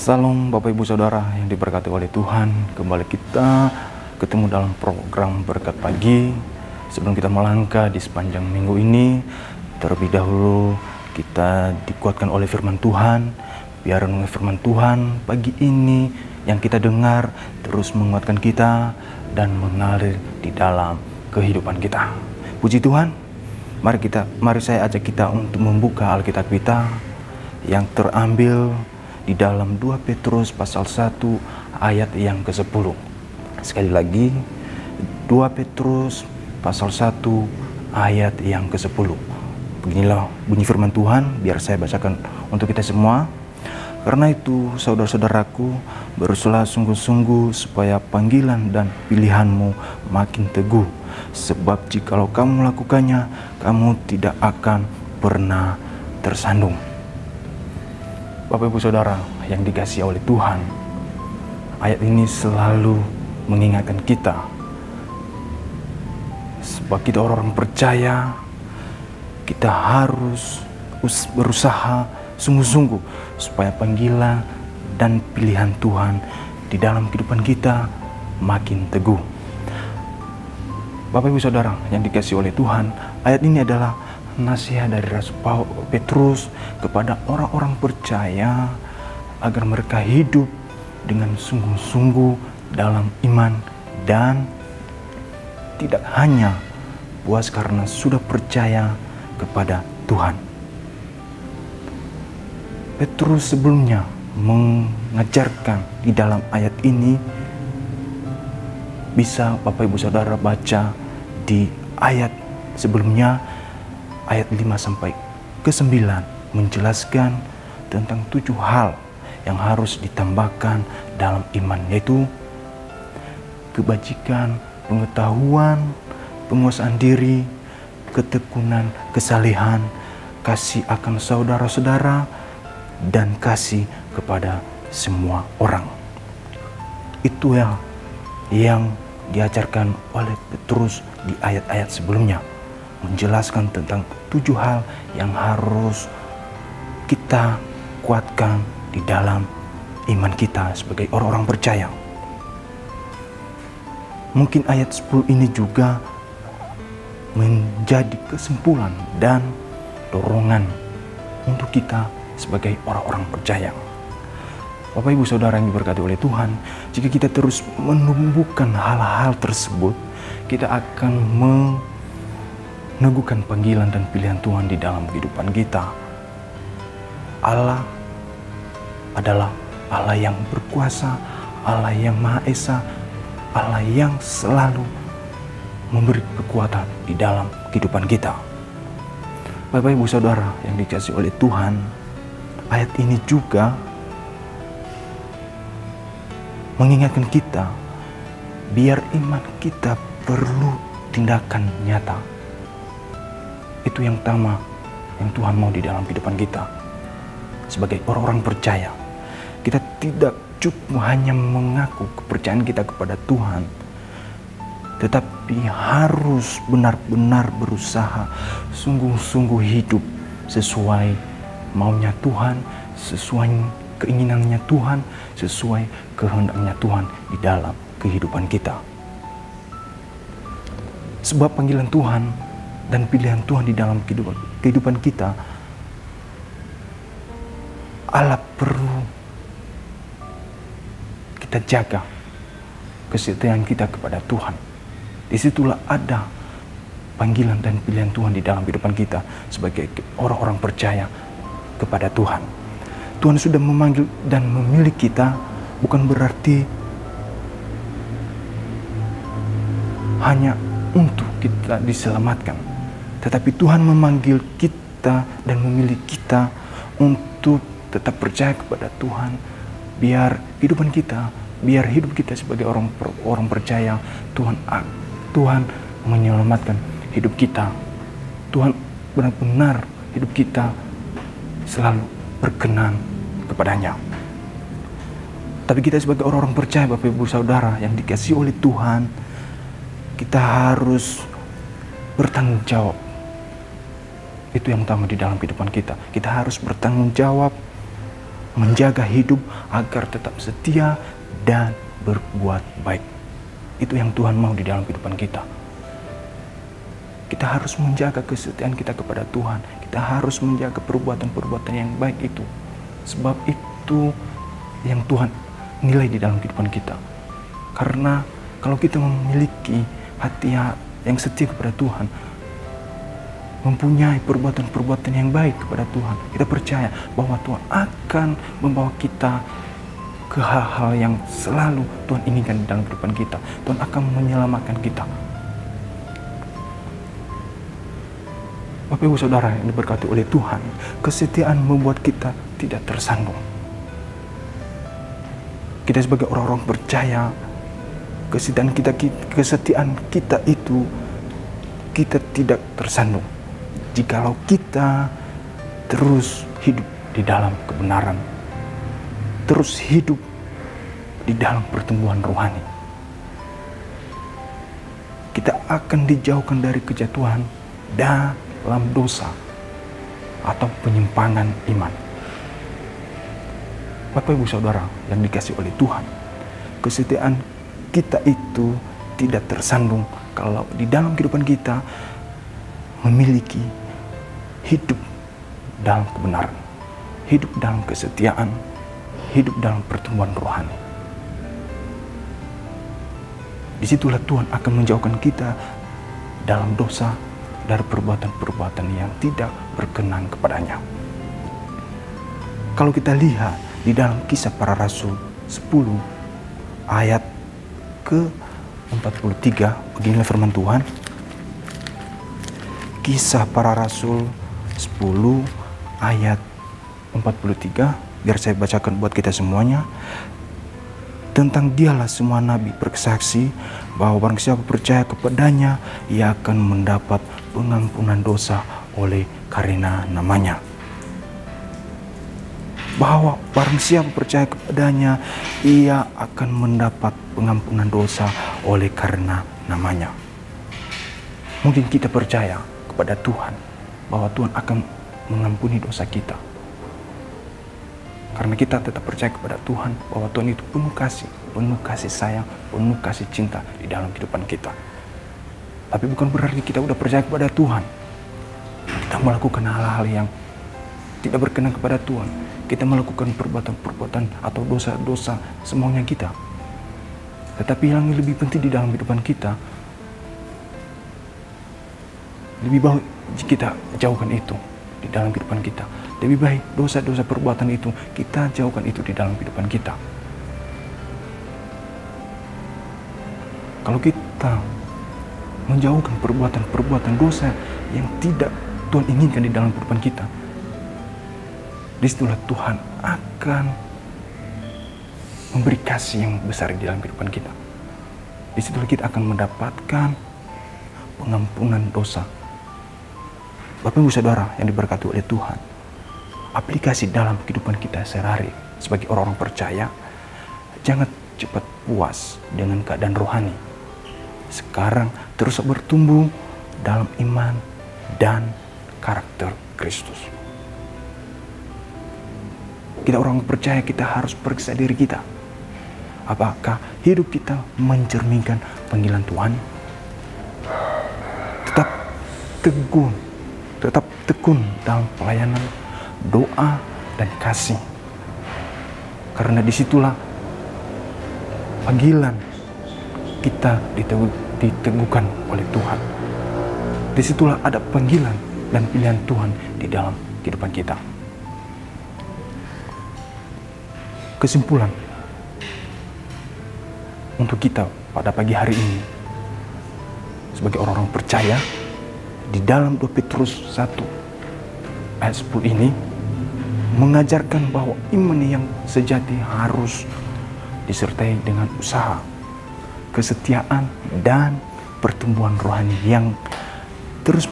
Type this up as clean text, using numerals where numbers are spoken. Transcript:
Salam Bapak Ibu Saudara yang diberkati oleh Tuhan. Kembali kita ketemu dalam program Berkat Pagi. Sebelum kita melangkah di sepanjang minggu ini, terlebih dahulu kita dikuatkan oleh firman Tuhan. Biar firman Tuhan pagi ini yang kita dengar terus menguatkan kita dan mengalir di dalam kehidupan kita. Puji Tuhan. Mari saya ajak kita untuk membuka Alkitab kita yang terambil di dalam 2 Petrus pasal 1 ayat yang ke-10. Sekali lagi, 2 Petrus pasal 1 ayat yang ke-10. Beginilah bunyi firman Tuhan, biar saya bacakan untuk kita semua. Karena itu, saudara-saudaraku, berusahalah sungguh-sungguh supaya panggilan dan pilihanmu makin teguh. Sebab jikalau kamu melakukannya, kamu tidak akan pernah tersandung. Bapak Ibu Saudara yang dikasihi oleh Tuhan, ayat ini selalu mengingatkan kita. Sebab kita orang percaya, kita harus berusaha sungguh-sungguh supaya panggilan dan pilihan Tuhan di dalam kehidupan kita makin teguh. Bapak Ibu Saudara yang dikasihi oleh Tuhan, ayat ini adalah nasihat dari Rasul Petrus kepada orang-orang percaya agar mereka hidup dengan sungguh-sungguh dalam iman dan tidak hanya puas karena sudah percaya kepada Tuhan. Petrus sebelumnya mengajarkan di dalam ayat ini, bisa Bapak Ibu Saudara baca di ayat sebelumnya, ayat 5-9 menjelaskan tentang 7 hal yang harus ditambahkan dalam iman, yaitu kebajikan, pengetahuan, penguasaan diri, ketekunan, kesalehan, kasih akan saudara-saudara, dan kasih kepada semua orang. Itu yang diajarkan oleh Petrus di ayat-ayat sebelumnya, menjelaskan tentang 7 hal yang harus kita kuatkan di dalam iman kita sebagai orang-orang percaya. Mungkin ayat 10 ini juga menjadi kesimpulan dan dorongan untuk kita sebagai orang-orang percaya. Bapak Ibu Saudara yang diberkati oleh Tuhan, jika kita terus menumbuhkan hal-hal tersebut, kita akan meneguhkan panggilan dan pilihan Tuhan di dalam kehidupan kita. Allah adalah Allah yang berkuasa, Allah yang Maha Esa, Allah yang selalu memberi kekuatan di dalam kehidupan kita. Bapak Ibu Saudara yang dikasihi oleh Tuhan, ayat ini juga mengingatkan kita biar iman kita perlu tindakan nyata. Itu yang pertama yang Tuhan mau di dalam kehidupan kita. Sebagai orang-orang percaya, kita tidak cukup hanya mengaku kepercayaan kita kepada Tuhan, tetapi harus benar-benar berusaha sungguh-sungguh hidup sesuai maunya Tuhan, sesuai keinginannya Tuhan, sesuai kehendaknya Tuhan di dalam kehidupan kita. Sebab panggilan Tuhan dan pilihan Tuhan di dalam kehidupan kita, Allah perlu kita jaga kesetiaan kita kepada Tuhan. Disitulah ada panggilan dan pilihan Tuhan di dalam kehidupan kita sebagai orang-orang percaya kepada Tuhan. Tuhan sudah memanggil dan memilih kita, bukan berarti hanya untuk kita diselamatkan, tetapi Tuhan memanggil kita dan memilih kita untuk tetap percaya kepada Tuhan, biar hidup kita sebagai orang percaya, Tuhan menyelamatkan hidup kita. Tuhan benar-benar hidup kita selalu berkenan kepadanya. Tapi kita sebagai orang-orang percaya, Bapak Ibu Saudara yang dikasihi oleh Tuhan, kita harus bertanggung jawab. Itu yang utama di dalam kehidupan kita. Kita harus bertanggung jawab menjaga hidup agar tetap setia dan berbuat baik. Itu yang Tuhan mau di dalam kehidupan kita. Kita harus menjaga kesetiaan kita kepada Tuhan. Kita harus menjaga perbuatan-perbuatan yang baik itu. Sebab itu yang Tuhan nilai di dalam kehidupan kita. Karena kalau kita memiliki hati yang setia kepada Tuhan, mempunyai perbuatan-perbuatan yang baik kepada Tuhan, kita percaya bahwa Tuhan akan membawa kita ke hal-hal yang selalu Tuhan inginkan di dalam kehidupan kita. Tuhan akan menyelamatkan kita. Bapak Ibu Saudara yang diberkati oleh Tuhan, kesetiaan membuat kita tidak tersandung. Kita sebagai orang-orang percaya, kesetiaan kita itu kita tidak tersandung jikalau kita terus hidup di dalam kebenaran, terus hidup di dalam pertumbuhan rohani. Kita akan dijauhkan dari kejatuhan dalam dosa atau penyimpangan iman. Bapak Ibu Saudara yang dikasihi oleh Tuhan, kesetiaan kita itu tidak tersandung kalau di dalam kehidupan kita memiliki hidup dalam kebenaran, hidup dalam kesetiaan, hidup dalam pertumbuhan rohani. Disitulah Tuhan akan menjauhkan kita dalam dosa, dari perbuatan-perbuatan yang tidak berkenan kepadanya. Kalau kita lihat di dalam Kisah Para Rasul 10 ayat ke-43, beginilah firman Tuhan. Kisah Para Rasul 10 ayat 43, biar saya bacakan buat kita semuanya. Tentang dialah semua nabi bersaksi bahwa barang siapa percaya kepadanya, ia akan mendapat pengampunan dosa oleh karena namanya. Bahwa barang siapa percaya kepadanya, ia akan mendapat pengampunan dosa oleh karena namanya. Mungkin kita percaya kepada Tuhan bahwa Tuhan akan mengampuni dosa kita, karena kita tetap percaya kepada Tuhan bahwa Tuhan itu penuh kasih sayang, penuh kasih cinta di dalam kehidupan kita. Tapi bukan berarti kita udah percaya kepada Tuhan, kita melakukan hal-hal yang tidak berkenan kepada Tuhan. Kita melakukan perbuatan-perbuatan atau dosa-dosa semaunya kita. Tetapi yang lebih penting di dalam kehidupan kita, lebih baik kita jauhkan itu di dalam kehidupan kita. Lebih baik dosa-dosa perbuatan itu kita jauhkan itu di dalam kehidupan kita. Kalau kita menjauhkan perbuatan-perbuatan dosa yang tidak Tuhan inginkan di dalam kehidupan kita, disitulah Tuhan akan memberi kasih yang besar di dalam kehidupan kita. Disitulah kita akan mendapatkan pengampunan dosa. Bapak Ibu Saudara yang diberkati oleh Tuhan, aplikasi dalam kehidupan kita sehari-hari sebagai orang-orang percaya, jangan cepat puas dengan keadaan rohani. Sekarang terus bertumbuh dalam iman dan karakter Kristus. Kita orang percaya, kita harus periksa diri kita. Apakah hidup kita mencerminkan panggilan Tuhan? Tetap tekun dalam pelayanan, doa, dan kasih. Karena disitulah panggilan kita diteguhkan oleh Tuhan. Disitulah ada panggilan dan pilihan Tuhan di dalam kehidupan kita. Kesimpulan untuk kita pada pagi hari ini sebagai orang-orang percaya, di dalam 2 Petrus 1 ayat 10 ini mengajarkan bahwa iman yang sejati harus disertai dengan usaha, kesetiaan, dan pertumbuhan rohani yang terus